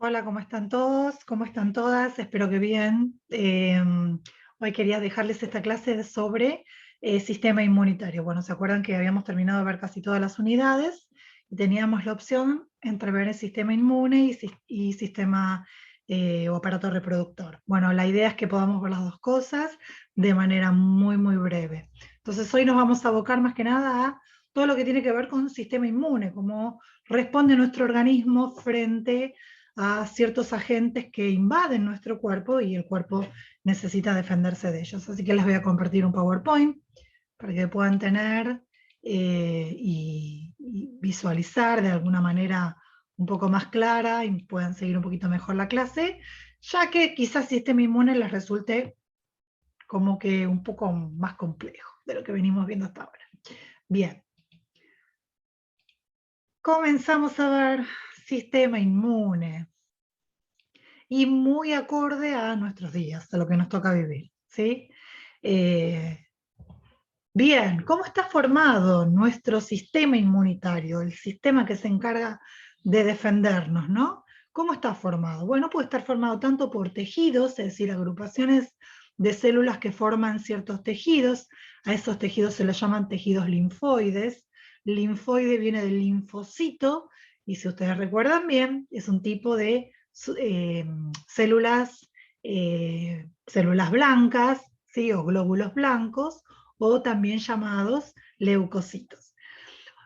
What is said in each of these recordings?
Hola, ¿cómo están todos? ¿Cómo están todas? Espero que bien. Hoy quería dejarles esta clase sobre sistema inmunitario. Bueno, ¿se acuerdan que habíamos terminado de ver casi todas las unidades? Y teníamos la opción entre ver el sistema inmune y sistema o aparato reproductor. Bueno, la idea es que podamos ver las dos cosas de manera muy, muy breve. Entonces, hoy nos vamos a abocar más que nada a todo lo que tiene que ver con sistema inmune, cómo responde nuestro organismo frente a ciertos agentes que invaden nuestro cuerpo y el cuerpo necesita defenderse de ellos. Así que les voy a compartir un PowerPoint para que puedan tener y visualizar de alguna manera un poco más clara y puedan seguir un poquito mejor la clase, ya que quizás sistema inmune les resulte como que un poco más complejo de lo que venimos viendo hasta ahora. Bien, comenzamos a ver sistema inmune. Y muy acorde a nuestros días, a lo que nos toca vivir, ¿sí? Eh, Bien, ¿cómo está formado nuestro sistema inmunitario, el sistema que se encarga de defendernos, ¿no? ¿Cómo está formado? Bueno, puede estar formado tanto por tejidos, es decir, agrupaciones de células que forman ciertos tejidos, a esos tejidos se les llaman tejidos linfoides. Linfoide viene del linfocito, y si ustedes recuerdan bien, es un tipo de células, células blancas, ¿sí? O glóbulos blancos, o también llamados leucocitos.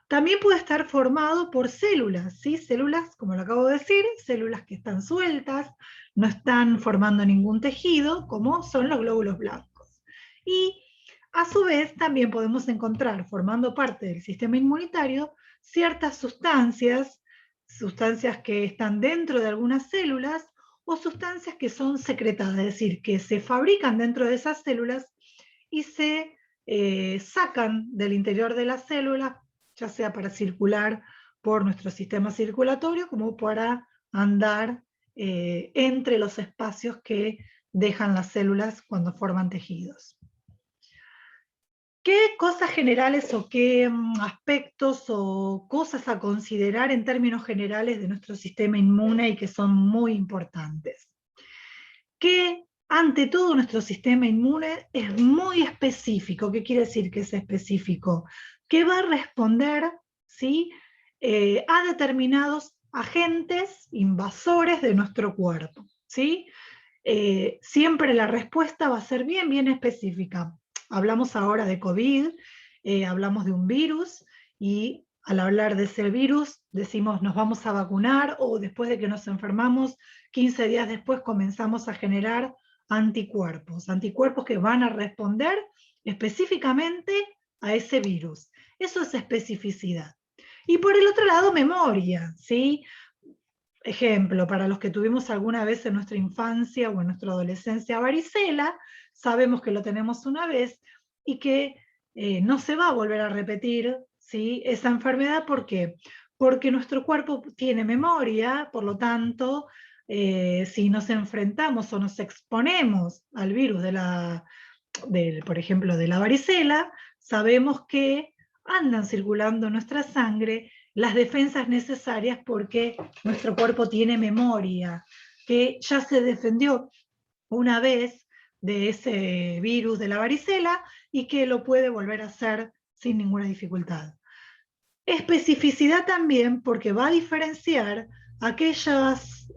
También puede estar formado por células, ¿sí? Células, como lo acabo de decir, células que están sueltas, no están formando ningún tejido, como son los glóbulos blancos. Y a su vez también podemos encontrar, formando parte del sistema inmunitario, ciertas sustancias, sustancias que están dentro de algunas células o sustancias que son secretadas, es decir, que se fabrican dentro de esas células y se sacan del interior de la célula, ya sea para circular por nuestro sistema circulatorio como para andar entre los espacios que dejan las células cuando forman tejidos. ¿Qué cosas generales o qué aspectos o cosas a considerar en términos generales de nuestro sistema inmune y que son muy importantes? Que ante todo nuestro sistema inmune es muy específico. ¿Qué quiere decir que es específico? Que va a responder, ¿sí? A determinados agentes invasores de nuestro cuerpo, ¿sí? Siempre la respuesta va a ser bien, bien específica. Hablamos ahora de COVID, hablamos de un virus y al hablar de ese virus decimos nos vamos a vacunar o después de que nos enfermamos, 15 días después comenzamos a generar anticuerpos, anticuerpos que van a responder específicamente a ese virus. Eso es especificidad. Y por el otro lado, memoria, ¿sí? Ejemplo, para los que tuvimos alguna vez en nuestra infancia o en nuestra adolescencia varicela, sabemos que lo tenemos una vez y que no se va a volver a repetir, ¿sí? Esa enfermedad. ¿Por qué? Porque nuestro cuerpo tiene memoria, por lo tanto, si nos enfrentamos o nos exponemos al virus por ejemplo, de la varicela, sabemos que andan circulando en nuestra sangre las defensas necesarias porque nuestro cuerpo tiene memoria, que ya se defendió una vez de ese virus de la varicela y que lo puede volver a hacer sin ninguna dificultad. Especificidad también porque va a diferenciar aquellas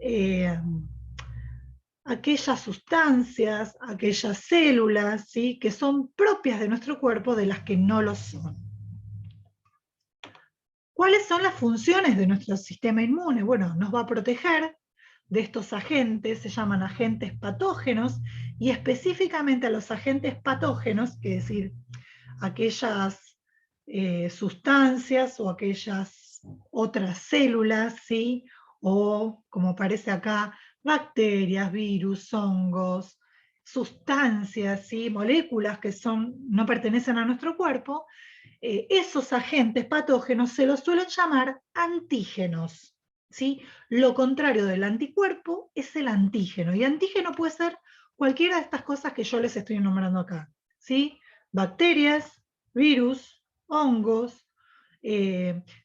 sustancias, aquellas células, ¿sí? Que son propias de nuestro cuerpo de las que no lo son. ¿Cuáles son las funciones de nuestro sistema inmune? Bueno, nos va a proteger de estos agentes, se llaman agentes patógenos, y específicamente a los agentes patógenos, que es decir, aquellas sustancias o aquellas otras células, ¿sí? O como aparece acá, bacterias, virus, hongos, sustancias, ¿sí? Moléculas que no pertenecen a nuestro cuerpo, esos agentes patógenos se los suelen llamar antígenos, ¿sí? Lo contrario del anticuerpo es el antígeno, y antígeno puede ser cualquiera de estas cosas que yo les estoy nombrando acá, ¿sí? Bacterias, virus, hongos,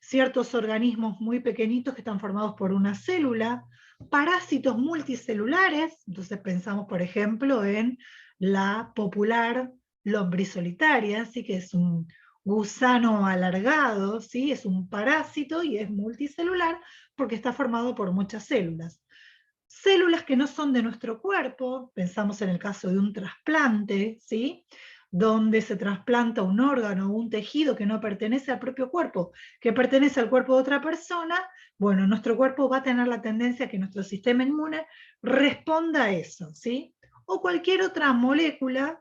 ciertos organismos muy pequeñitos que están formados por una célula, parásitos multicelulares, entonces pensamos por ejemplo en la popular lombriz solitaria, ¿sí? Que es un gusano alargado, ¿sí? Es un parásito y es multicelular porque está formado por muchas células. Células que no son de nuestro cuerpo, pensamos en el caso de un trasplante, ¿sí? Donde se trasplanta un órgano o un tejido que no pertenece al propio cuerpo, que pertenece al cuerpo de otra persona, bueno, nuestro cuerpo va a tener la tendencia a que nuestro sistema inmune responda a eso, ¿sí? O cualquier otra molécula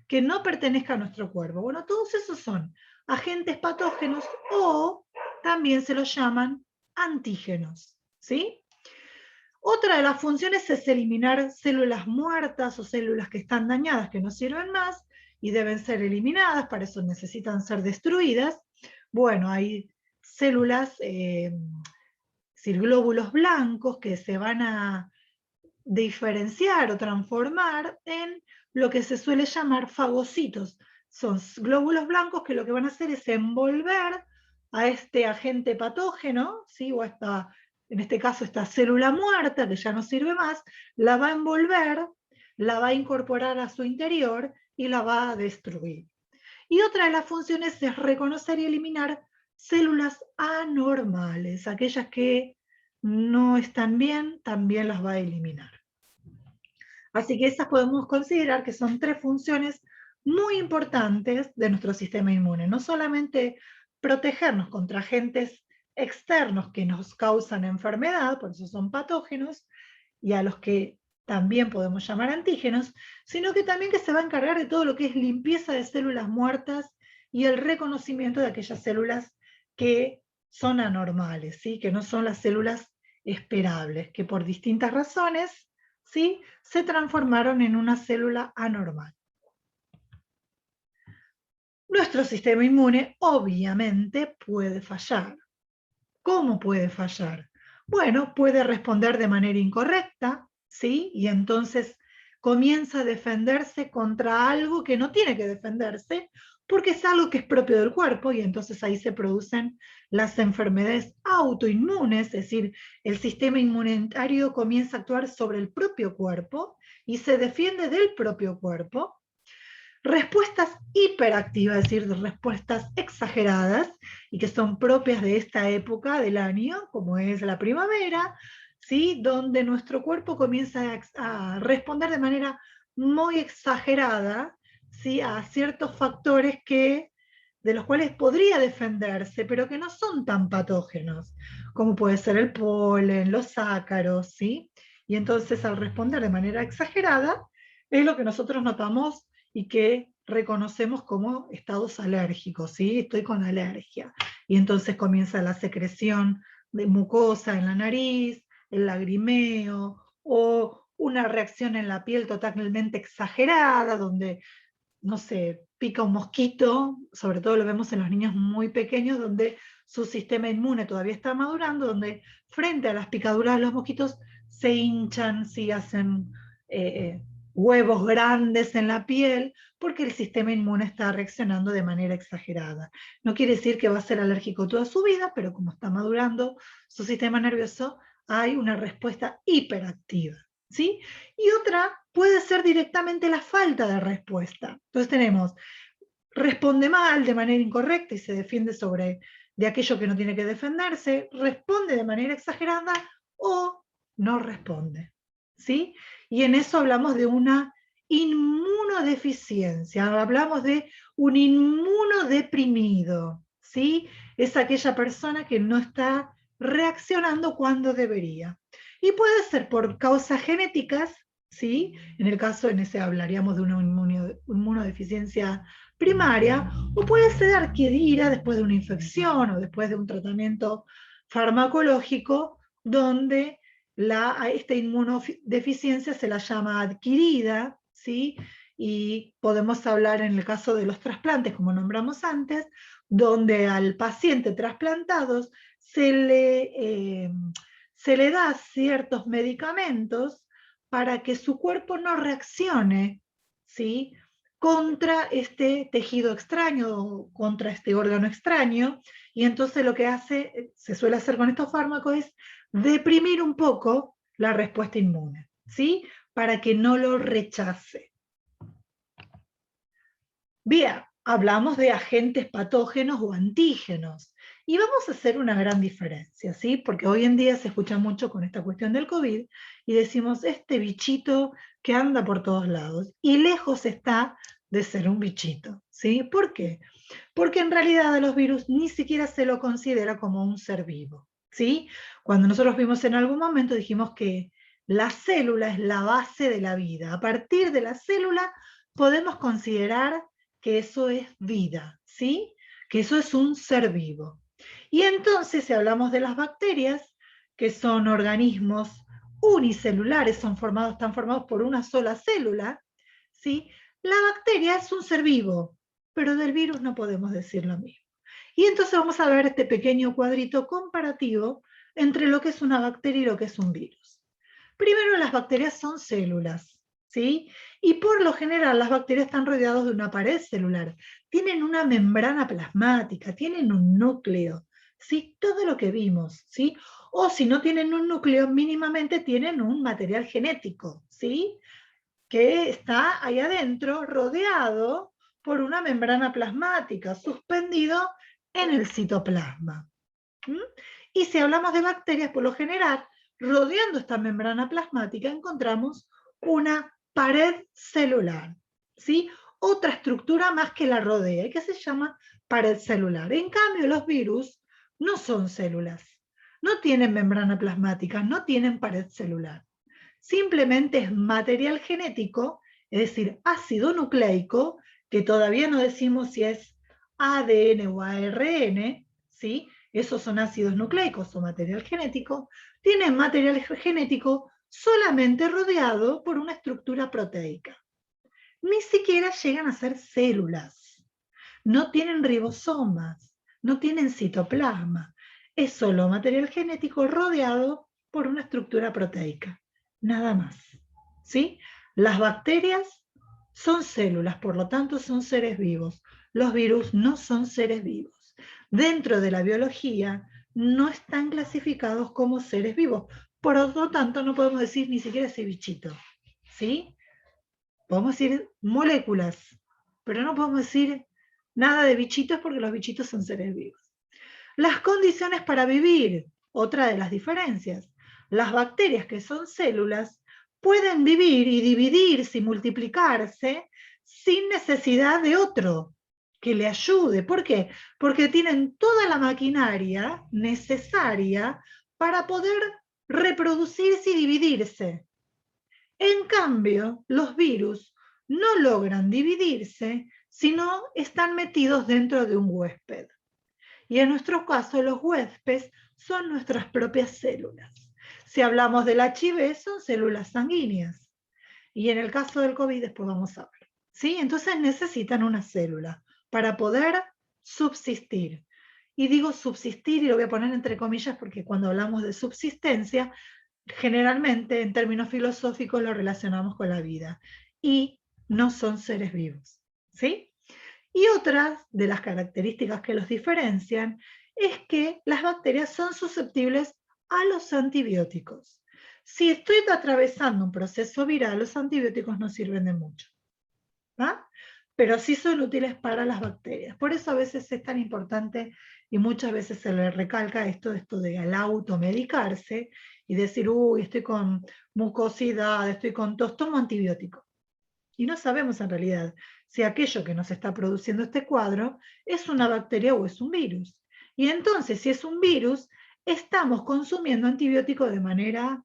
que no pertenezca a nuestro cuerpo. Bueno, todos esos son agentes patógenos o también se los llaman antígenos, ¿sí? Otra de las funciones es eliminar células muertas o células que están dañadas, que no sirven más y deben ser eliminadas, para eso necesitan ser destruidas. Bueno, hay células, decir, glóbulos blancos que se van a diferenciar o transformar en lo que se suele llamar fagocitos. Son glóbulos blancos que lo que van a hacer es envolver a este agente patógeno, ¿sí? O en este caso esta célula muerta que ya no sirve más, la va a envolver, la va a incorporar a su interior y la va a destruir. Y otra de las funciones es reconocer y eliminar células anormales, aquellas que no están bien, también las va a eliminar. Así que esas podemos considerar que son tres funciones muy importantes de nuestro sistema inmune. No solamente protegernos contra agentes externos que nos causan enfermedad, por eso son patógenos, y a los que también podemos llamar antígenos, sino que también que se va a encargar de todo lo que es limpieza de células muertas y el reconocimiento de aquellas células que son anormales, ¿sí? Que no son las células esperables, que por distintas razones, ¿sí? Se transformaron en una célula anormal. Nuestro sistema inmune obviamente puede fallar. ¿Cómo puede fallar? Bueno, puede responder de manera incorrecta, ¿sí? Y entonces comienza a defenderse contra algo que no tiene que defenderse, porque es algo que es propio del cuerpo, y entonces ahí se producen las enfermedades autoinmunes, es decir, el sistema inmunitario comienza a actuar sobre el propio cuerpo y se defiende del propio cuerpo. Respuestas hiperactivas, es decir, respuestas exageradas y que son propias de esta época del año, como es la primavera, ¿sí? Donde nuestro cuerpo comienza a responder de manera muy exagerada, ¿sí? A ciertos factores de los cuales podría defenderse, pero que no son tan patógenos, como puede ser el polen, los ácaros, ¿sí? Y entonces al responder de manera exagerada, es lo que nosotros notamos y que reconocemos como estados alérgicos, ¿sí? Estoy con alergia. Y entonces comienza la secreción de mucosa en la nariz, el lagrimeo, o una reacción en la piel totalmente exagerada, donde, no sé, pica un mosquito, sobre todo lo vemos en los niños muy pequeños, donde su sistema inmune todavía está madurando, donde frente a las picaduras de los mosquitos se hinchan, sí, hacen huevos grandes en la piel, porque el sistema inmune está reaccionando de manera exagerada. No quiere decir que va a ser alérgico toda su vida, pero como está madurando su sistema nervioso, hay una respuesta hiperactiva, ¿sí? Y otra puede ser directamente la falta de respuesta. Entonces tenemos, responde mal de manera incorrecta y se defiende de aquello que no tiene que defenderse, responde de manera exagerada o no responde, ¿sí? Y en eso hablamos de una inmunodeficiencia, hablamos de un inmunodeprimido, ¿sí? Es aquella persona que no está reaccionando cuando debería. Y puede ser por causas genéticas, ¿sí? En el caso, en ese hablaríamos de una inmunodeficiencia primaria, o puede ser adquirida después de una infección o después de un tratamiento farmacológico, donde esta inmunodeficiencia se la llama adquirida, ¿sí? Y podemos hablar en el caso de los trasplantes, como nombramos antes, donde al paciente trasplantado se le da ciertos medicamentos para que su cuerpo no reaccione, ¿sí? Contra este tejido extraño, contra este órgano extraño, y entonces lo que se suele hacer con estos fármacos es deprimir un poco la respuesta inmune, ¿sí? Para que no lo rechace. Bien, hablamos de agentes patógenos o antígenos, y vamos a hacer una gran diferencia, ¿sí? Porque hoy en día se escucha mucho con esta cuestión del COVID, y decimos, este bichito que anda por todos lados, y lejos está de ser un bichito, ¿sí? ¿Por qué? Porque en realidad a los virus ni siquiera se lo considera como un ser vivo, ¿sí? Cuando nosotros vimos en algún momento, dijimos que la célula es la base de la vida. A partir de la célula podemos considerar que eso es vida, ¿sí? Que eso es un ser vivo. Y entonces, si hablamos de las bacterias, que son organismos unicelulares, están formados por una sola célula, ¿sí? La bacteria es un ser vivo, pero del virus no podemos decir lo mismo. Y entonces vamos a ver este pequeño cuadrito comparativo entre lo que es una bacteria y lo que es un virus. Primero, las bacterias son células, ¿sí? Y por lo general las bacterias están rodeadas de una pared celular, tienen una membrana plasmática, tienen un núcleo, ¿sí? Todo lo que vimos, ¿sí? O si no tienen un núcleo, mínimamente tienen un material genético, ¿sí? Que está ahí adentro, rodeado por una membrana plasmática, suspendido en el citoplasma. ¿Mm? Y si hablamos de bacterias, por lo general, rodeando esta membrana plasmática encontramos una pared celular, ¿sí? Otra estructura más que la rodea, que se llama pared celular. En cambio, los virus no son células, no tienen membrana plasmática, no tienen pared celular. Simplemente es material genético, es decir, ácido nucleico, que todavía no decimos si es ADN o ARN, ¿sí? Esos son ácidos nucleicos o material genético, tienen material genético solamente rodeado por una estructura proteica. Ni siquiera llegan a ser células, no tienen ribosomas, no tienen citoplasma, es solo material genético rodeado por una estructura proteica, nada más, ¿sí? Las bacterias son células, por lo tanto son seres vivos. Los virus no son seres vivos. Dentro de la biología no están clasificados como seres vivos, por lo tanto no podemos decir ni siquiera ese bichito, ¿sí? Podemos decir moléculas, pero no podemos decir nada de bichitos porque los bichitos son seres vivos. Las condiciones para vivir, otra de las diferencias. Las bacterias, que son células, pueden vivir y dividirse y multiplicarse sin necesidad de otro que le ayude. ¿Por qué? Porque tienen toda la maquinaria necesaria para poder reproducirse y dividirse. En cambio, los virus no logran dividirse si no están metidos dentro de un huésped. Y en nuestro caso, los huéspedes son nuestras propias células. Si hablamos del HIV, son células sanguíneas. Y en el caso del COVID, después vamos a ver. ¿Sí? Entonces necesitan una célula para poder subsistir. Y digo subsistir, y lo voy a poner entre comillas, porque cuando hablamos de subsistencia, generalmente en términos filosóficos lo relacionamos con la vida. Y no son seres vivos. ¿Sí? Y otras de las características que los diferencian es que las bacterias son susceptibles a los antibióticos. Si estoy atravesando un proceso viral, los antibióticos no sirven de mucho, ¿va? Pero sí son útiles para las bacterias. Por eso a veces es tan importante y muchas veces se le recalca esto de al automedicarse y decir, uy, estoy con mucosidad, estoy con tos, tomo antibiótico. Y no sabemos en realidad si aquello que nos está produciendo este cuadro es una bacteria o es un virus. Y entonces, si es un virus, estamos consumiendo antibióticos de manera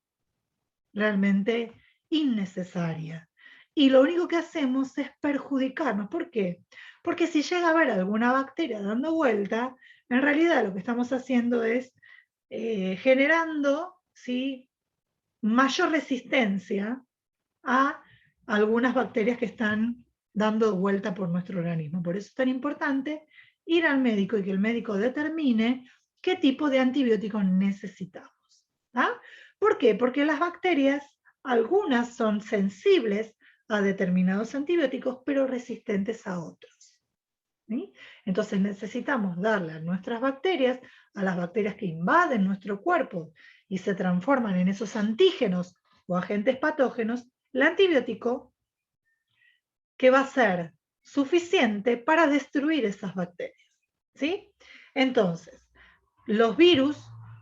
realmente innecesaria. Y lo único que hacemos es perjudicarnos. ¿Por qué? Porque si llega a haber alguna bacteria dando vuelta, en realidad lo que estamos haciendo es generando, ¿sí?, mayor resistencia a algunas bacterias que están dando vuelta por nuestro organismo. Por eso es tan importante ir al médico y que el médico determine qué tipo de antibióticos necesitamos. ¿Ah? ¿Por qué? Porque las bacterias, algunas son sensibles a determinados antibióticos, pero resistentes a otros. ¿sí? Entonces necesitamos darle a nuestras bacterias, a las bacterias que invaden nuestro cuerpo y se transforman en esos antígenos o agentes patógenos, el antibiótico que va a ser suficiente para destruir esas bacterias, ¿sí? Entonces, los virus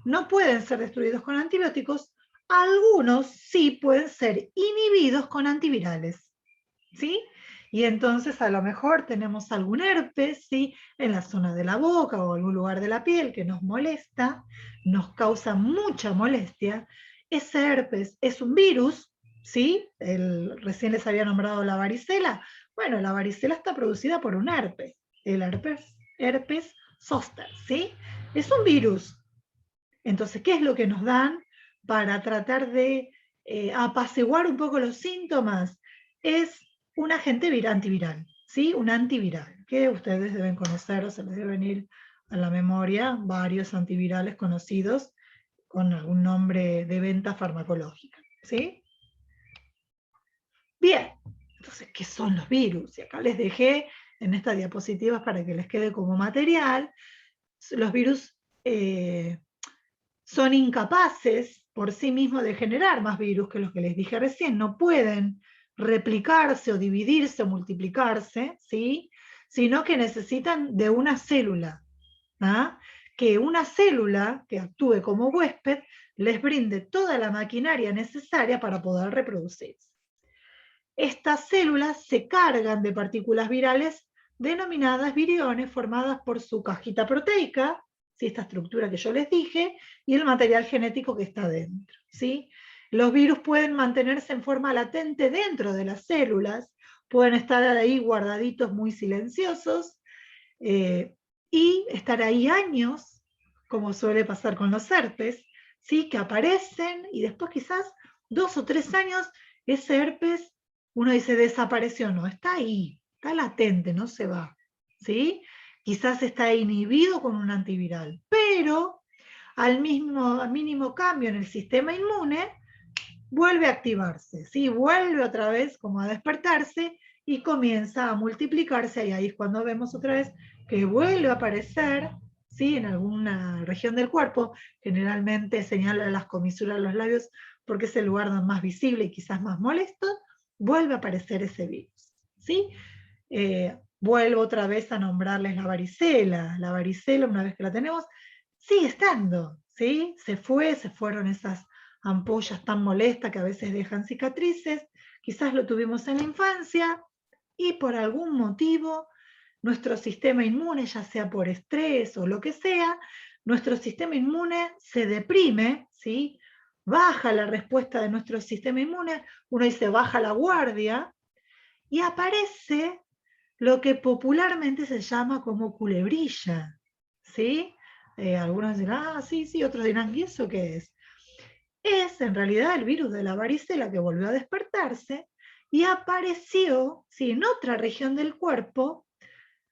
no pueden ser destruidos con antibióticos, algunos sí pueden ser inhibidos con antivirales, ¿sí? Y entonces a lo mejor tenemos algún herpes, ¿sí? En la zona de la boca o algún lugar de la piel que nos molesta, nos causa mucha molestia. Ese herpes es un virus, ¿sí? Recién les había nombrado la varicela. Bueno, la varicela está producida por un herpes, el herpes zóster, ¿sí? Es un virus. Entonces, ¿qué es lo que nos dan para tratar de apaciguar un poco los síntomas? Es un agente antiviral, ¿sí? Un antiviral, que ustedes deben conocer o se les debe venir a la memoria varios antivirales conocidos con algún nombre de venta farmacológica, ¿sí? Bien, entonces, ¿qué son los virus? Y acá les dejé en estas diapositivas para que les quede como material. Los virus son incapaces por sí mismos de generar más virus que los que les dije recién, no pueden replicarse o dividirse o multiplicarse, ¿sí? Sino que necesitan de una célula, ¿ah? Que una célula que actúe como huésped les brinde toda la maquinaria necesaria para poder reproducirse. Estas células se cargan de partículas virales denominadas viriones, formadas por su cajita proteica, ¿sí? Esta estructura que yo les dije, y el material genético que está dentro, ¿sí? Los virus pueden mantenerse en forma latente dentro de las células, pueden estar ahí guardaditos muy silenciosos, y estar ahí años, como suele pasar con los herpes, ¿sí? Que aparecen y después quizás 2 o 3 años ese herpes, uno dice desapareció, no, está ahí, está latente, no se va, ¿sí? Quizás está inhibido con un antiviral, pero al mínimo cambio en el sistema inmune, vuelve a activarse, ¿sí? Vuelve otra vez como a despertarse y comienza a multiplicarse, y ahí es cuando vemos otra vez que vuelve a aparecer, ¿sí? En alguna región del cuerpo, generalmente señala las comisuras de los labios porque es el lugar más visible y quizás más molesto, vuelve a aparecer ese virus, ¿sí? Vuelvo otra vez a nombrarles la varicela. La varicela, una vez que la tenemos, sigue estando, ¿sí? Se fueron esas ampollas tan molestas que a veces dejan cicatrices, quizás lo tuvimos en la infancia y por algún motivo nuestro sistema inmune, ya sea por estrés o lo que sea, nuestro sistema inmune se deprime, ¿sí? Baja la respuesta de nuestro sistema inmune, uno dice baja la guardia, y aparece lo que popularmente se llama como culebrilla, ¿sí? Algunos dirán, ah, sí, sí, otros dirán, ¿y eso qué es? Es en realidad el virus de la varicela que volvió a despertarse y apareció, ¿sí? En otra región del cuerpo,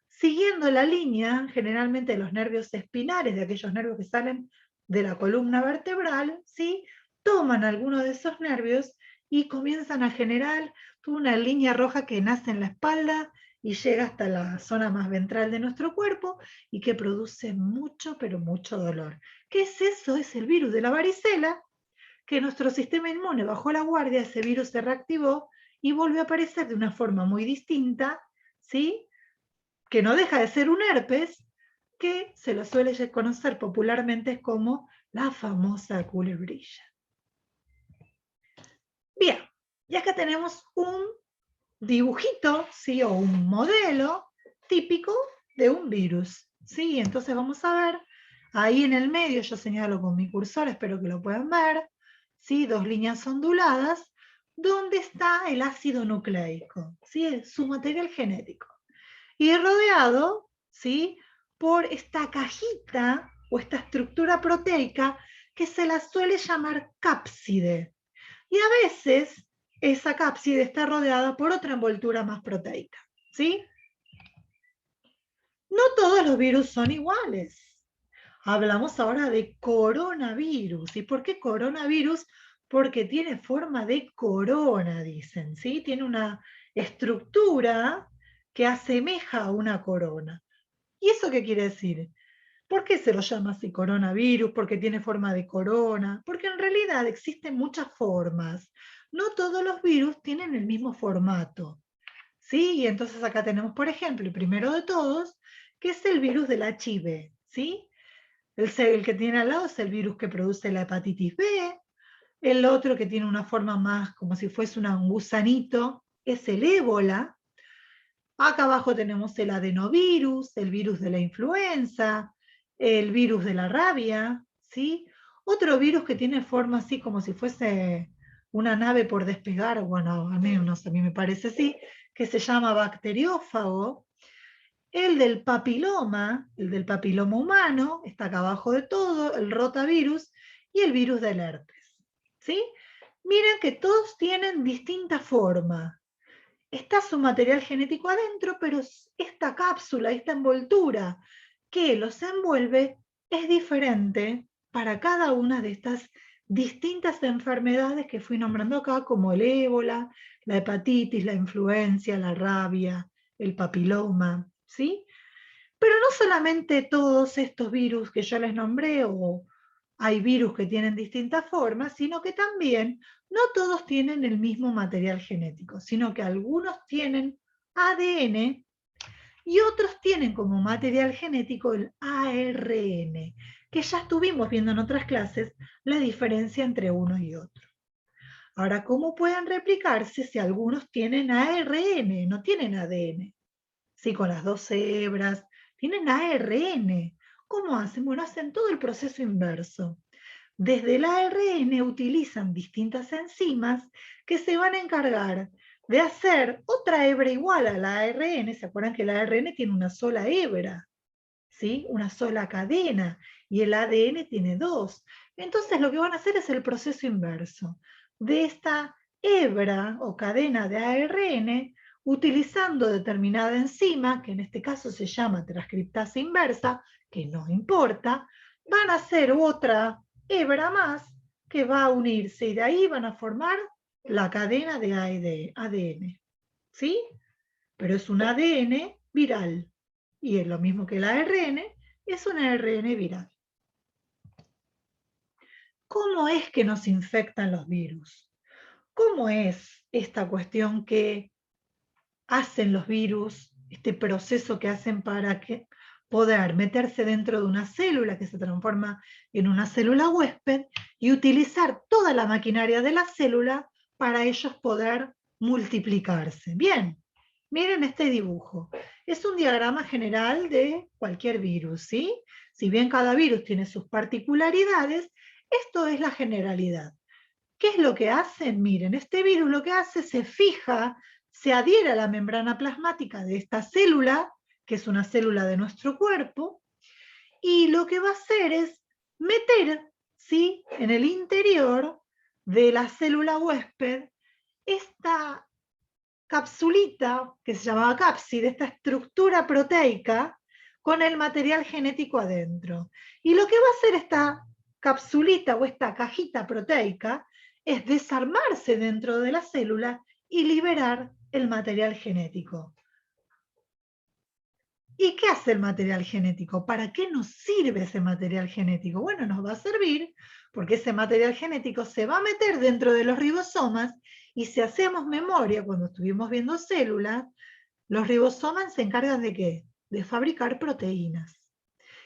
siguiendo la línea generalmente de los nervios espinales, de aquellos nervios que salen de la columna vertebral, ¿sí? Toman algunos de esos nervios y comienzan a generar una línea roja que nace en la espalda y llega hasta la zona más ventral de nuestro cuerpo y que produce mucho, pero mucho dolor. ¿Qué es eso? Es el virus de la varicela, que nuestro sistema inmune bajó la guardia, ese virus se reactivó y volvió a aparecer de una forma muy distinta, ¿sí? Que no deja de ser un herpes, que se lo suele conocer popularmente como la famosa culebrilla. Bien, y acá tenemos un dibujito, ¿sí? O un modelo típico de un virus, ¿sí? Entonces vamos a ver, ahí en el medio yo señalo con mi cursor, espero que lo puedan ver, ¿sí? Dos líneas onduladas, donde está el ácido nucleico, ¿sí? Su material genético. Y rodeado, ¿sí? Por esta cajita o esta estructura proteica que se la suele llamar cápside. Y a veces esa cápside está rodeada por otra envoltura más proteica, ¿sí? No todos los virus son iguales. Hablamos ahora de coronavirus. ¿Y por qué coronavirus? Porque tiene forma de corona, dicen, ¿sí? Tiene una estructura que asemeja a una corona. ¿Y eso qué quiere decir? ¿Por qué se lo llama así coronavirus? Porque tiene forma de corona. Porque en realidad existen muchas formas. No todos los virus tienen el mismo formato. ¿Sí? Y entonces acá tenemos, por ejemplo, el primero de todos, que es el virus del HIV. ¿Sí? El que tiene al lado es el virus que produce la hepatitis B. El otro que tiene una forma más como si fuese un gusanito es el ébola. Acá abajo tenemos el adenovirus, el virus de la influenza, el virus de la rabia, ¿sí? Otro virus que tiene forma así como si fuese una nave por despegar, bueno, al menos a mí me parece así, que se llama bacteriófago. El del papiloma humano, está acá abajo de todo, el rotavirus y el virus del herpes, ¿sí? Miren que todos tienen distinta forma. Está su material genético adentro, pero esta cápsula, esta envoltura que los envuelve es diferente para cada una de estas distintas enfermedades que fui nombrando acá, como el ébola, la hepatitis, la influencia, la rabia, el papiloma, ¿sí? Pero no solamente todos estos virus que yo les nombré, o hay virus que tienen distintas formas, sino que también no todos tienen el mismo material genético, sino que algunos tienen ADN y otros tienen como material genético el ARN, que ya estuvimos viendo en otras clases la diferencia entre uno y otro. Ahora, ¿cómo pueden replicarse si algunos tienen ARN, no tienen ADN? Sí, con las dos hebras, tienen ARN. ¿Cómo hacen? Bueno, hacen todo el proceso inverso. Desde el ARN utilizan distintas enzimas que se van a encargar de hacer otra hebra igual al ARN. ¿Se acuerdan que el ARN tiene una sola hebra? ¿Sí? Una sola cadena, y el ADN tiene dos. Entonces lo que van a hacer es el proceso inverso. De esta hebra o cadena de ARN, utilizando determinada enzima, que en este caso se llama transcriptasa inversa, que no importa, van a hacer otra hebra más que va a unirse, y de ahí van a formar la cadena de ADN. ¿Sí? Pero es un ADN viral. Y es lo mismo que el ARN, es un ARN viral. ¿Cómo es que nos infectan los virus? ¿Cómo es esta cuestión que hacen los virus, este proceso que hacen para poder meterse dentro de una célula que se transforma en una célula huésped y utilizar toda la maquinaria de la célula para ellos poder multiplicarse? Bien, miren este dibujo. Es un diagrama general de cualquier virus, ¿sí? Si bien cada virus tiene sus particularidades, esto es la generalidad. ¿Qué es lo que hacen? Miren, este virus lo que hace, se fija, se adhiere a la membrana plasmática de esta célula, que es una célula de nuestro cuerpo, y lo que va a hacer es meter, ¿sí?, en el interior de la célula huésped esta capsulita, que se llamaba cápside, esta estructura proteica con el material genético adentro. Y lo que va a hacer esta capsulita o esta cajita proteica es desarmarse dentro de la célula y liberar el material genético. ¿Y qué hace el material genético? ¿Para qué nos sirve ese material genético? Bueno, nos va a servir porque ese material genético se va a meter dentro de los ribosomas, y si hacemos memoria, cuando estuvimos viendo células, los ribosomas se encargan ¿de qué? De fabricar proteínas.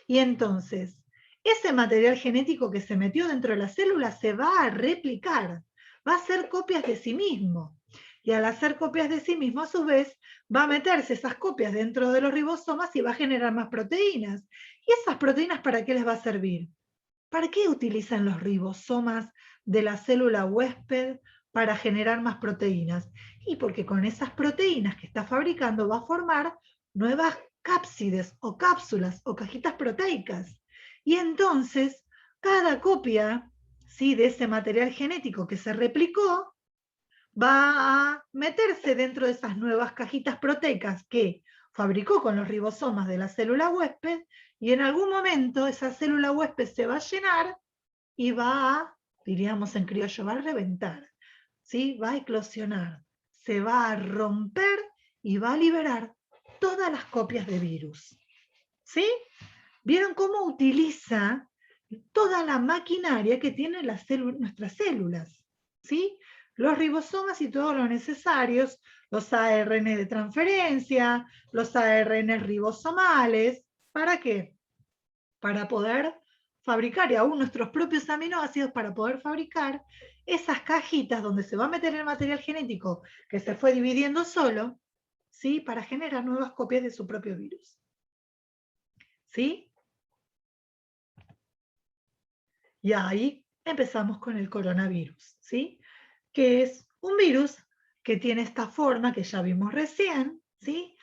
Y entonces, ese material genético que se metió dentro de la célula se va a replicar, va a hacer copias de sí mismo. Y al hacer copias de sí mismo, a su vez, va a meterse esas copias dentro de los ribosomas y va a generar más proteínas. ¿Y esas proteínas para qué les va a servir? ¿Para qué utilizan los ribosomas de la célula huésped para generar más proteínas? Y porque con esas proteínas que está fabricando va a formar nuevas cápsides o cápsulas o cajitas proteicas. Y entonces, cada copia, ¿sí?, de ese material genético que se replicó va a meterse dentro de esas nuevas cajitas proteicas que fabricó con los ribosomas de la célula huésped, y en algún momento esa célula huésped se va a llenar y va a, diríamos en criollo, va a reventar, ¿sí? Va a eclosionar, se va a romper y va a liberar todas las copias de virus, ¿Sí? ¿Vieron cómo utiliza toda la maquinaria que tienen nuestras células? ¿Sí? Los ribosomas y todos los necesarios, los ARN de transferencia, los ARN ribosomales, ¿para qué? Para poder fabricar, y aún nuestros propios aminoácidos, para poder fabricar esas cajitas donde se va a meter el material genético que se fue dividiendo solo, ¿sí? Para generar nuevas copias de su propio virus. ¿Sí? Y ahí empezamos con el coronavirus, ¿sí? Que es un virus que tiene esta forma que ya vimos recién, ¿sí?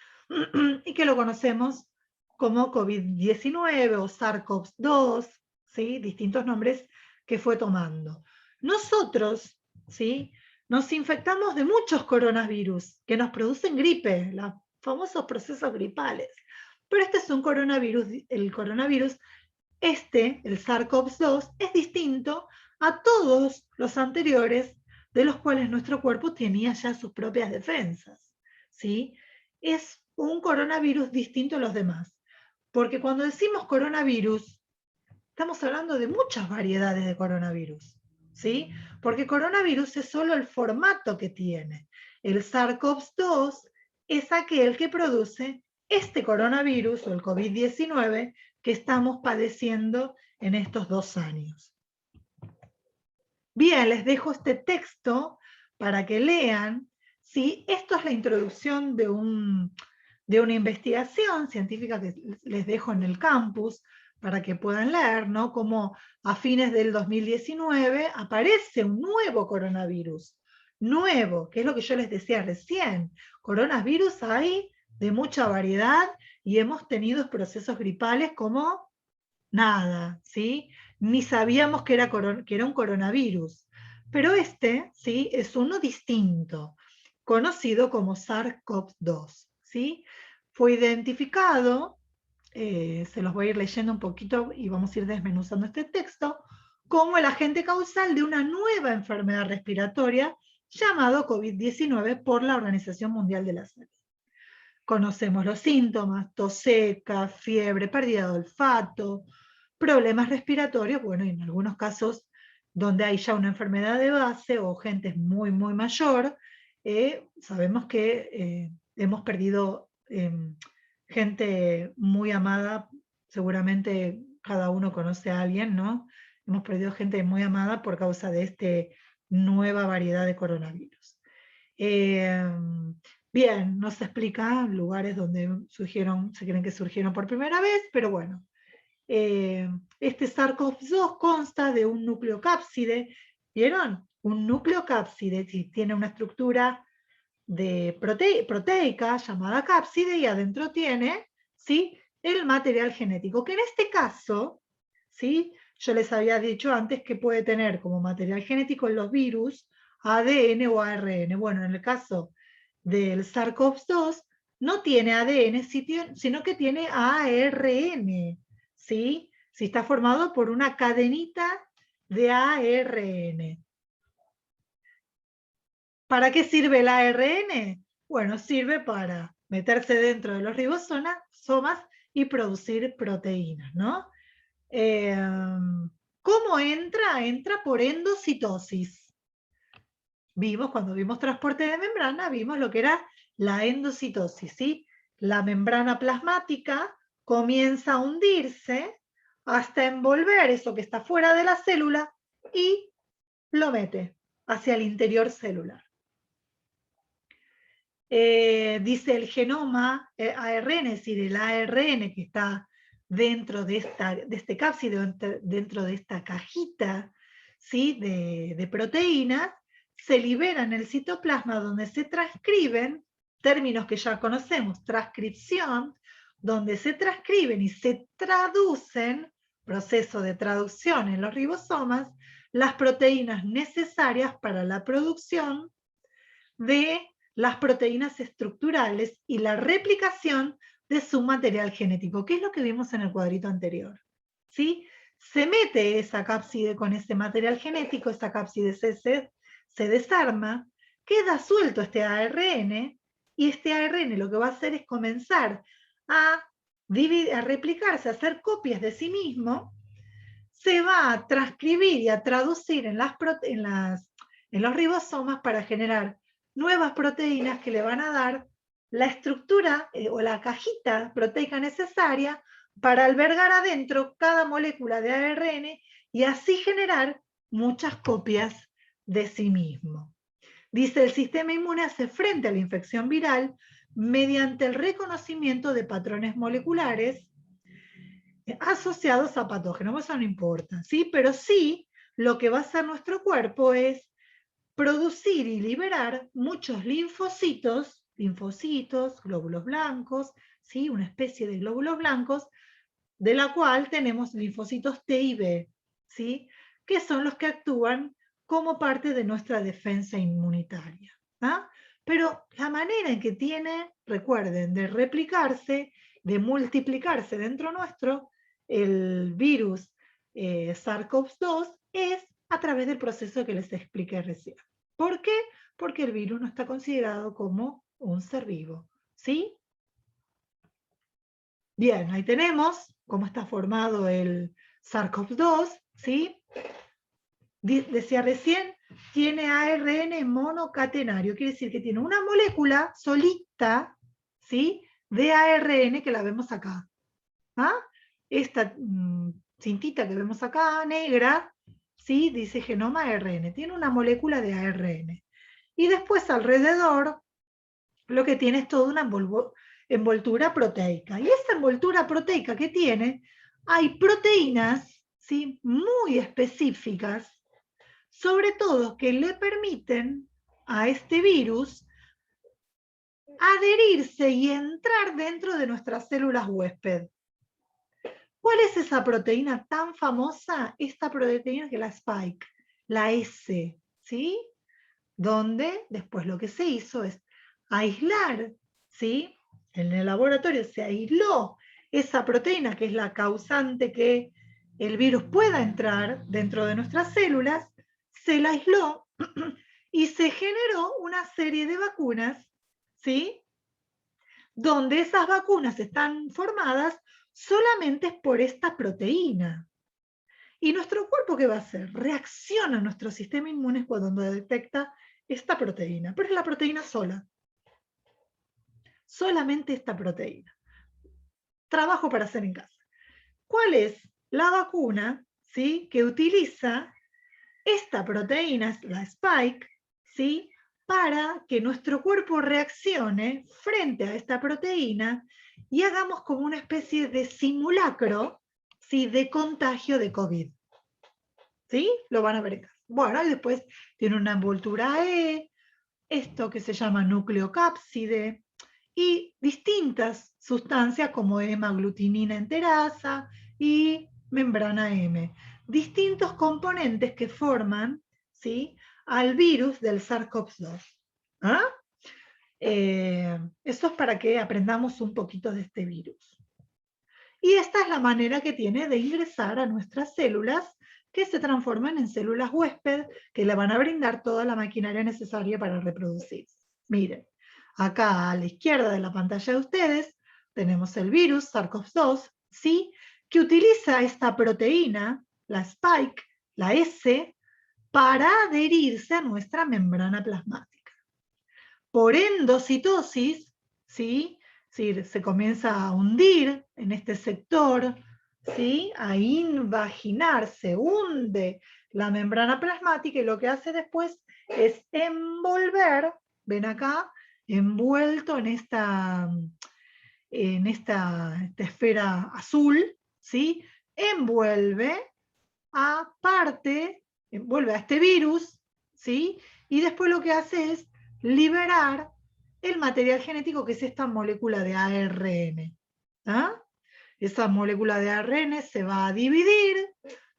Y que lo conocemos como COVID-19 o SARS-CoV-2, ¿sí? Distintos nombres que fue tomando. Nosotros, ¿sí? Nos infectamos de muchos coronavirus que nos producen gripe, los famosos procesos gripales. Pero este es un coronavirus, el coronavirus el SARS-CoV-2, es distinto a todos los anteriores de los cuales nuestro cuerpo tenía ya sus propias defensas. ¿Sí? Es un coronavirus distinto a los demás. Porque cuando decimos coronavirus, estamos hablando de muchas variedades de coronavirus. ¿Sí? Porque coronavirus es solo el formato que tiene. El SARS-CoV-2 es aquel que produce este coronavirus o el COVID-19 que estamos padeciendo en estos 2 años. Bien, les dejo este texto para que lean. ¿Sí? Esto es la introducción de una investigación científica que les dejo en el campus para que puedan leer, ¿no? Cómo a fines del 2019 aparece un nuevo coronavirus. Nuevo, que es lo que yo les decía recién. Coronavirus hay de mucha variedad y hemos tenido procesos gripales como nada, ¿sí? Ni sabíamos que era un coronavirus. Pero ¿sí? Es uno distinto, conocido como SARS-CoV-2, ¿sí? Fue identificado, se los voy a ir leyendo un poquito y vamos a ir desmenuzando este texto, como el agente causal de una nueva enfermedad respiratoria llamado COVID-19 por la Organización Mundial de la Salud. Conocemos los síntomas: tos seca, fiebre, pérdida de olfato, problemas respiratorios, bueno, y en algunos casos donde hay ya una enfermedad de base o gente muy, muy mayor, sabemos que hemos perdido gente muy amada, seguramente cada uno conoce a alguien, ¿no? Hemos perdido gente muy amada por causa de esta nueva variedad de coronavirus. Bien, no se explica lugares donde se creen que surgieron por primera vez, pero bueno. Este SARS-CoV-2 consta de un nucleocápside, ¿vieron? Un nucleocápside tiene una estructura proteica llamada cápside y adentro tiene, ¿sí? El material genético, que en este caso, ¿sí? Yo les había dicho antes que puede tener como material genético en los virus ADN o ARN. Bueno, en el caso del SARS-CoV-2 no tiene ADN, sino que tiene ARN, ¿sí? Sí, está formado por una cadenita de ARN. ¿Para qué sirve el ARN? Bueno, sirve para meterse dentro de los ribosomas y producir proteínas, ¿no? ¿Cómo entra? Entra por endocitosis. Cuando vimos transporte de membrana, vimos lo que era la endocitosis, ¿sí? La membrana plasmática comienza a hundirse hasta envolver eso que está fuera de la célula y lo mete hacia el interior celular. Dice el genoma ARN, es decir, el ARN que está dentro de este cápside, dentro de esta cajita, ¿sí? de proteínas, se libera en el citoplasma donde se transcriben términos que ya conocemos: transcripción, donde se transcriben y se traducen, proceso de traducción en los ribosomas, las proteínas necesarias para la producción de las proteínas estructurales y la replicación de su material genético, que es lo que vimos en el cuadrito anterior. ¿Sí? Se mete esa cápside con ese material genético, esa cápside se desarma, queda suelto este ARN, y este ARN lo que va a hacer es comenzar a a replicarse, a hacer copias de sí mismo, se va a transcribir y a traducir en los ribosomas para generar nuevas proteínas que le van a dar la estructura o la cajita proteica necesaria para albergar adentro cada molécula de ARN y así generar muchas copias de sí mismo. Dice, el sistema inmune hace frente a la infección viral mediante el reconocimiento de patrones moleculares asociados a patógenos. Eso no importa, ¿sí? Pero sí, lo que va a hacer nuestro cuerpo es producir y liberar muchos linfocitos, glóbulos blancos, ¿sí? Una especie de glóbulos blancos, de la cual tenemos linfocitos T y B, ¿sí? Que son los que actúan como parte de nuestra defensa inmunitaria. ¿Ah? Pero la manera en que tiene, recuerden, de replicarse, de multiplicarse dentro nuestro, el virus SARS-CoV-2 es a través del proceso que les expliqué recién. ¿Por qué? Porque el virus no está considerado como un ser vivo, ¿sí? Bien, ahí tenemos cómo está formado el SARS-CoV-2, ¿sí? Decía recién, tiene ARN monocatenario, quiere decir que tiene una molécula solita, ¿sí? De ARN que la vemos acá. ¿Ah? Esta cintita que vemos acá, negra, ¿sí? Dice genoma ARN, tiene una molécula de ARN. Y después alrededor lo que tiene es toda una envoltura proteica. Y esa envoltura proteica que tiene, hay proteínas, ¿sí? Muy específicas, sobre todo que le permiten a este virus adherirse y entrar dentro de nuestras células huésped. ¿Cuál es esa proteína tan famosa? Esta proteína que es la spike, la S, ¿sí? Donde después lo que se hizo es aislar, ¿sí? En el laboratorio se aisló esa proteína que es la causante que el virus pueda entrar dentro de nuestras células, se la aisló y se generó una serie de vacunas, ¿sí? Donde esas vacunas están formadas solamente por esta proteína. ¿Y nuestro cuerpo qué va a hacer? Reacciona a nuestro sistema inmune cuando detecta esta proteína, pero es la proteína sola. Solamente esta proteína. Trabajo para hacer en casa. ¿Cuál es la vacuna, ¿sí? Que utiliza esta proteína, la spike, ¿sí? Para que nuestro cuerpo reaccione frente a esta proteína y hagamos como una especie de simulacro, ¿sí? De contagio de COVID. ¿Sí? Lo van a ver en casa. Bueno, y después tiene una envoltura E, esto que se llama nucleocápside, y distintas sustancias como hemaglutinina enterasa y membrana M. Distintos componentes que forman, ¿sí? Al virus del SARS-CoV-2. ¿Ah? Eso es para que aprendamos un poquito de este virus. Y esta es la manera que tiene de ingresar a nuestras células que se transforman en células huésped que le van a brindar toda la maquinaria necesaria para reproducirse. Miren, acá a la izquierda de la pantalla de ustedes tenemos el virus SARS-CoV-2, ¿sí? Que utiliza esta proteína, la spike, la S, para adherirse a nuestra membrana plasmática. Por endocitosis, ¿sí? Sí, se comienza a hundir en este sector, ¿sí? A invaginar, se hunde la membrana plasmática y lo que hace después es envolver, ven acá, envuelto en esta esfera azul, ¿sí? Envuelve envuelve a este virus, ¿sí? Y después lo que hace es liberar el material genético que es esta molécula de ARN. ¿Ah? Esa molécula de ARN se va a dividir,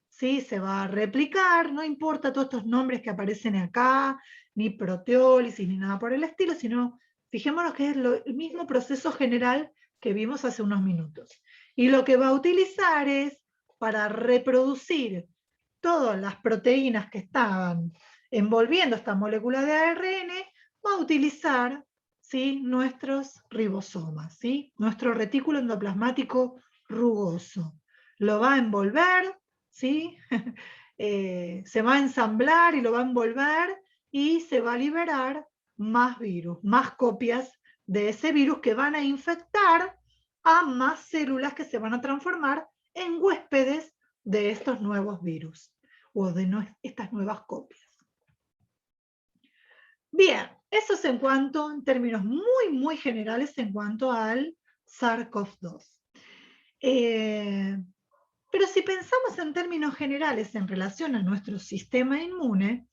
¿sí? Se va a replicar, no importa todos estos nombres que aparecen acá, ni proteólisis, ni nada por el estilo, sino fijémonos que es el mismo proceso general que vimos hace unos minutos. Y lo que va a utilizar es para reproducir todas las proteínas que estaban envolviendo esta molécula de ARN, va a utilizar, ¿sí? Nuestros ribosomas, ¿sí? Nuestro retículo endoplasmático rugoso. Lo va a envolver, ¿sí? Se va a ensamblar y lo va a envolver y se va a liberar más virus, más copias de ese virus que van a infectar a más células que se van a transformar en huéspedes de estos nuevos virus o de estas nuevas copias. Bien, eso es en cuanto, en términos muy generales, en cuanto al SARS-CoV-2. Pero si pensamos en términos generales en relación a nuestro sistema inmune,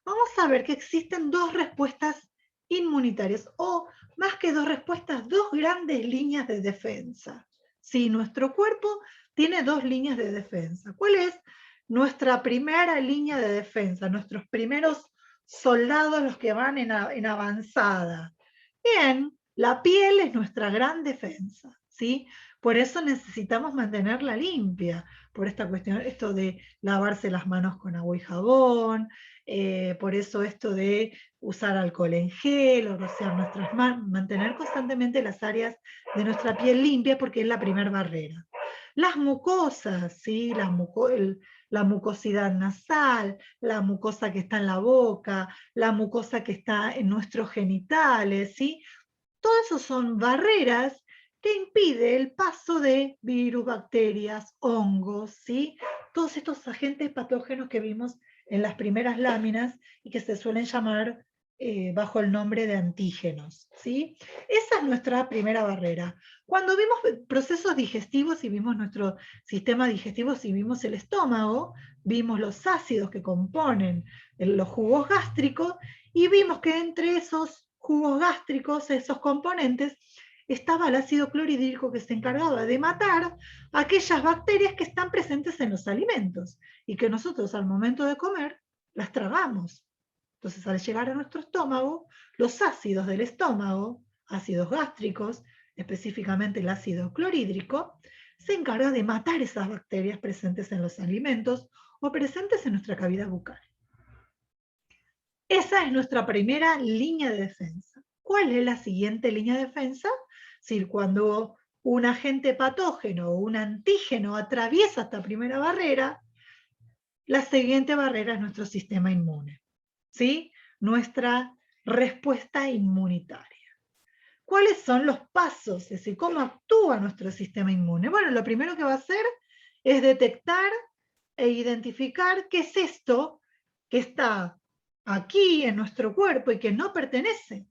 vamos a ver que existen dos respuestas inmunitarias, o más que dos respuestas, dos grandes líneas de defensa. Sí, nuestro cuerpo tiene dos líneas de defensa. ¿Cuál es nuestra primera línea de defensa? Nuestros primeros soldados, los que van en avanzada. Bien, la piel es nuestra gran defensa, ¿sí? Por eso necesitamos mantenerla limpia, por esta cuestión, esto de lavarse las manos con agua y jabón, por eso esto de usar alcohol en gel, o rociar nuestras manos, mantener constantemente las áreas de nuestra piel limpias, porque es la primera barrera. Las mucosas, ¿sí? La mucosidad nasal, la mucosa que está en la boca, la mucosa que está en nuestros genitales, ¿sí? Todo eso son barreras que impiden el paso de virus, bacterias, hongos, ¿sí? Todos estos agentes patógenos que vimos en las primeras láminas y que se suelen llamar bajo el nombre de antígenos, ¿sí? Esa es nuestra primera barrera. Cuando vimos procesos digestivos y vimos nuestro sistema digestivo, si vimos el estómago, vimos los ácidos que componen los jugos gástricos y vimos que entre esos jugos gástricos, esos componentes, estaba el ácido clorhídrico que se encargaba de matar aquellas bacterias que están presentes en los alimentos y que nosotros al momento de comer las tragamos. Entonces, al llegar a nuestro estómago, los ácidos del estómago, ácidos gástricos, específicamente el ácido clorhídrico, se encarga de matar esas bacterias presentes en los alimentos o presentes en nuestra cavidad bucal. Esa es nuestra primera línea de defensa. ¿Cuál es la siguiente línea de defensa? Si cuando un agente patógeno o un antígeno atraviesa esta primera barrera, la siguiente barrera es nuestro sistema inmune, ¿sí? Nuestra respuesta inmunitaria. ¿Cuáles son los pasos? Es decir, ¿cómo actúa nuestro sistema inmune? Bueno, lo primero que va a hacer es detectar e identificar qué es esto que está aquí en nuestro cuerpo y que no pertenece,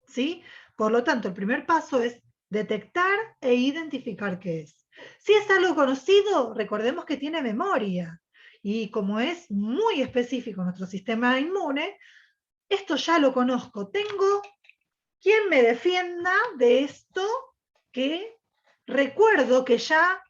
¿sí? Por lo tanto, el primer paso es detectar e identificar qué es. Si es algo conocido, recordemos que tiene memoria, y como es muy específico nuestro sistema inmune, esto ya lo conozco, tengo quien me defienda de esto que recuerdo que ya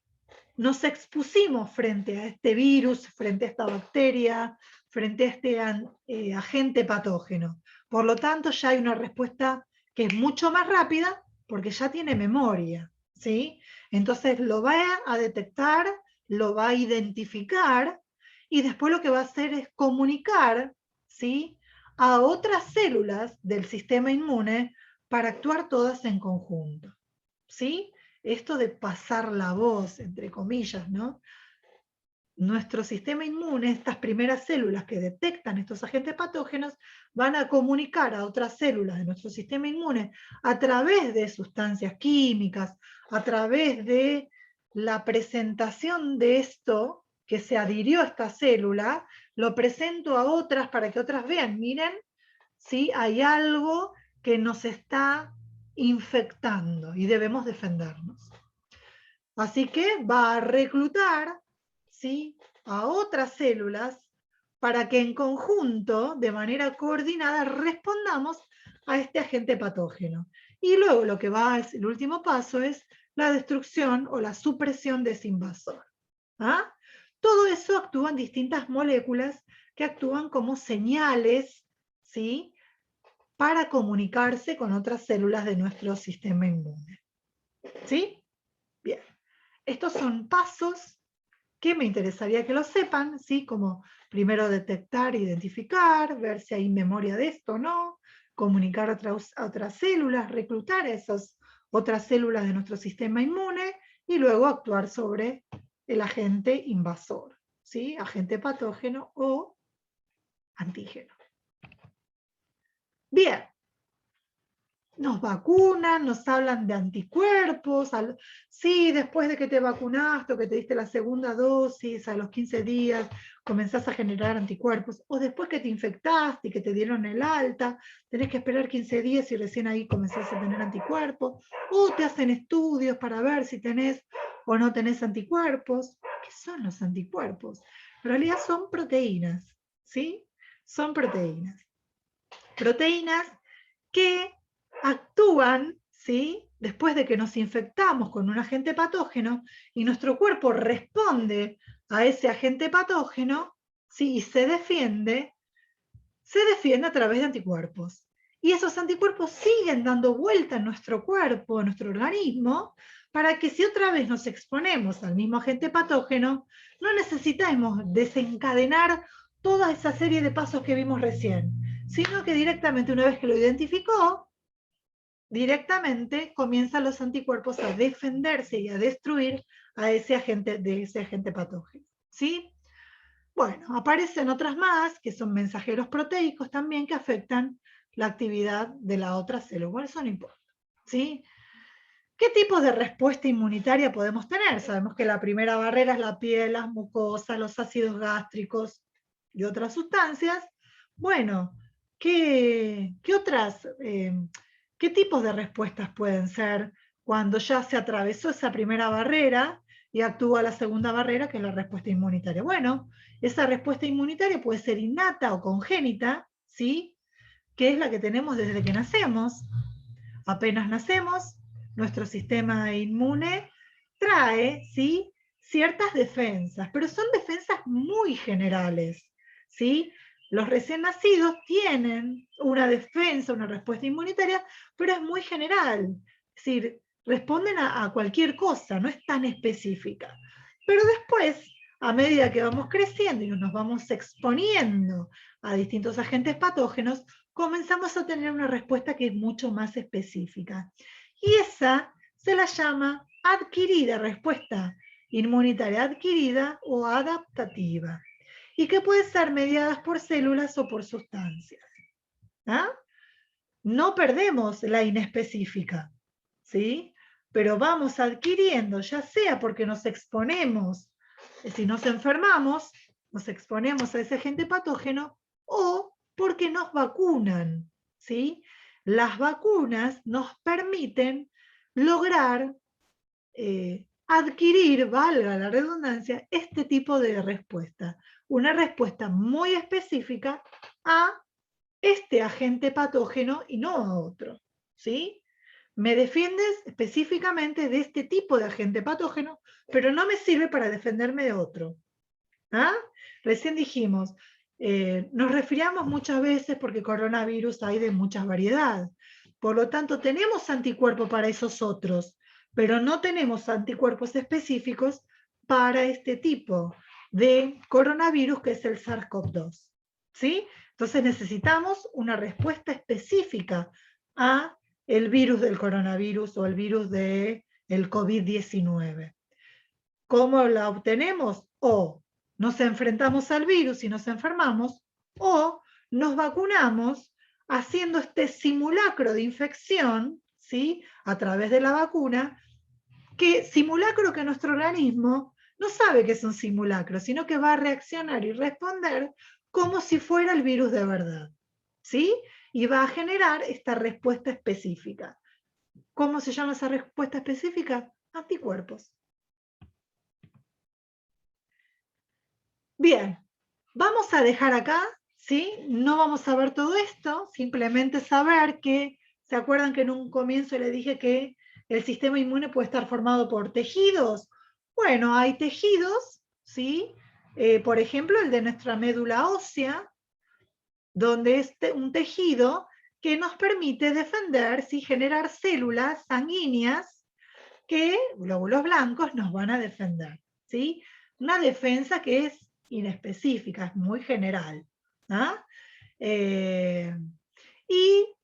nos expusimos frente a este virus, frente a esta bacteria, frente a este agente patógeno. Por lo tanto, ya hay una respuesta que es mucho más rápida porque ya tiene memoria, ¿sí? Entonces lo va a detectar, lo va a identificar y después lo que va a hacer es comunicar, ¿sí?, a otras células del sistema inmune para actuar todas en conjunto, ¿sí? Esto de pasar la voz, entre comillas, ¿no? Nuestro sistema inmune, estas primeras células que detectan estos agentes patógenos, van a comunicar a otras células de nuestro sistema inmune a través de sustancias químicas, a través de la presentación de esto que se adhirió a esta célula, lo presento a otras para que otras vean, miren, ¿sí? Hay algo que nos está infectando y debemos defendernos. Así que va a reclutar, ¿sí?, a otras células para que en conjunto, de manera coordinada, respondamos a este agente patógeno. Y luego lo que va, el último paso es la destrucción o la supresión de ese invasor. ¿Ah? Todo eso actúa en distintas moléculas que actúan como señales, ¿sí?, para comunicarse con otras células de nuestro sistema inmune. ¿Sí? Bien. Estos son pasos que me interesaría que lo sepan, ¿sí? Como primero detectar, identificar, ver si hay memoria de esto o no, comunicar a otras células, reclutar a esas otras células de nuestro sistema inmune y luego actuar sobre el agente invasor, ¿sí? Agente patógeno o antígeno. Bien, nos vacunan, nos hablan de anticuerpos, sí, después de que te vacunaste o que te diste la segunda dosis, a los 15 días comenzás a generar anticuerpos, o después que te infectaste y que te dieron el alta, tenés que esperar 15 días y recién ahí comenzás a tener anticuerpos, o te hacen estudios para ver si tenés o no tenés anticuerpos. ¿Qué son los anticuerpos? En realidad son proteínas, ¿sí? Son proteínas. Proteínas que actúan, ¿sí? Después de que nos infectamos con un agente patógeno y nuestro cuerpo responde a ese agente patógeno, ¿sí? Y se defiende a través de anticuerpos. Y esos anticuerpos siguen dando vuelta en nuestro cuerpo, en nuestro organismo, para que si otra vez nos exponemos al mismo agente patógeno, no necesitemos desencadenar toda esa serie de pasos que vimos recién, sino que directamente una vez que lo identificó, directamente comienzan los anticuerpos a defenderse y a destruir a ese agente patógeno. ¿Sí? Bueno, aparecen otras más, que son mensajeros proteicos también, que afectan la actividad de la otra célula. Bueno, eso no importa. ¿Sí? ¿Qué tipos de respuesta inmunitaria podemos tener? Sabemos que la primera barrera es la piel, las mucosas, los ácidos gástricos y otras sustancias. Bueno, ¿qué tipos de respuestas pueden ser cuando ya se atravesó esa primera barrera y actúa la segunda barrera, que es la respuesta inmunitaria? Bueno, esa respuesta inmunitaria puede ser innata o congénita, ¿sí? Que es la que tenemos desde que nacemos. Apenas nacemos, nuestro sistema inmune trae, ¿sí?, ciertas defensas, pero son defensas muy generales, ¿sí? Los recién nacidos tienen una defensa, una respuesta inmunitaria, pero es muy general, es decir, responden a cualquier cosa, no es tan específica. Pero después, a medida que vamos creciendo y nos vamos exponiendo a distintos agentes patógenos, comenzamos a tener una respuesta que es mucho más específica. Y esa se la llama adquirida, respuesta inmunitaria adquirida o adaptativa, y que puede ser mediadas por células o por sustancias. ¿Ah? No perdemos la inespecífica, ¿sí? Pero vamos adquiriendo, ya sea porque nos exponemos, si nos enfermamos, nos exponemos a ese agente patógeno, o porque nos vacunan, ¿sí? Las vacunas nos permiten lograr adquirir, valga la redundancia, este tipo de respuesta. Una respuesta muy específica a este agente patógeno y no a otro, ¿sí? Me defiendes específicamente de este tipo de agente patógeno, pero no me sirve para defenderme de otro. ¿Ah? Recién dijimos, nos resfriamos muchas veces porque coronavirus hay de muchas variedades. Por lo tanto, tenemos anticuerpos para esos otros, pero no tenemos anticuerpos específicos para este tipo de coronavirus que es el SARS-CoV-2. ¿Sí? Entonces necesitamos una respuesta específica a el virus del coronavirus o el virus del COVID-19. ¿Cómo la obtenemos? O nos enfrentamos al virus y nos enfermamos, o nos vacunamos haciendo este simulacro de infección, ¿sí?, a través de la vacuna, simulacro que nuestro organismo no sabe que es un simulacro, sino que va a reaccionar y responder como si fuera el virus de verdad, ¿sí? Y va a generar esta respuesta específica. ¿Cómo se llama esa respuesta específica? Anticuerpos. Bien, vamos a dejar acá, ¿sí? No vamos a ver todo esto, simplemente saber que, ¿se acuerdan que en un comienzo le dije que el sistema inmune puede estar formado por tejidos? Bueno, hay tejidos, ¿sí? Por ejemplo, el de nuestra médula ósea, donde es un tejido que nos permite defender, ¿sí?, generar células sanguíneas que, glóbulos blancos, nos van a defender, ¿sí? Una defensa que es inespecífica, es muy general. ¿Ah? Y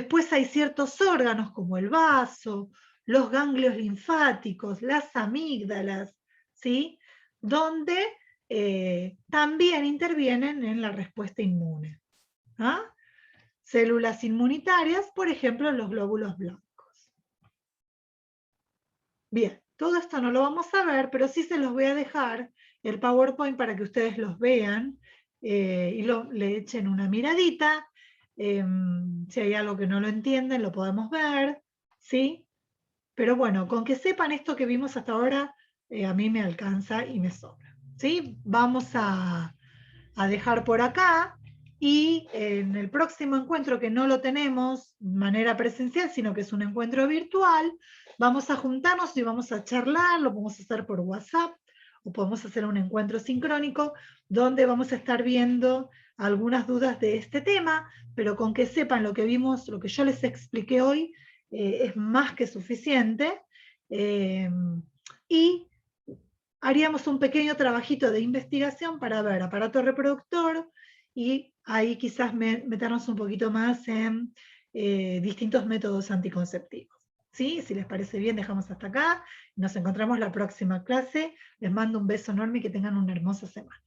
Después hay ciertos órganos como el vaso, los ganglios linfáticos, las amígdalas, ¿sí? Donde también intervienen en la respuesta inmune. ¿Ah? Células inmunitarias, por ejemplo, los glóbulos blancos. Bien, todo esto no lo vamos a ver, pero sí se los voy a dejar el PowerPoint para que ustedes los vean y le echen una miradita. Si hay algo que no lo entienden, lo podemos ver, ¿sí? Pero bueno, con que sepan esto que vimos hasta ahora, a mí me alcanza y me sobra, ¿sí? Vamos a dejar por acá y en el próximo encuentro, que no lo tenemos de manera presencial, sino que es un encuentro virtual, vamos a juntarnos y vamos a charlar, lo podemos hacer por WhatsApp o podemos hacer un encuentro sincrónico donde vamos a estar viendo algunas dudas de este tema, pero con que sepan lo que vimos, lo que yo les expliqué hoy, es más que suficiente. Y haríamos un pequeño trabajito de investigación para ver aparato reproductor y ahí quizás meternos un poquito más en distintos métodos anticonceptivos. ¿Sí? Si les parece bien, dejamos hasta acá. Nos encontramos la próxima clase. Les mando un beso enorme y que tengan una hermosa semana.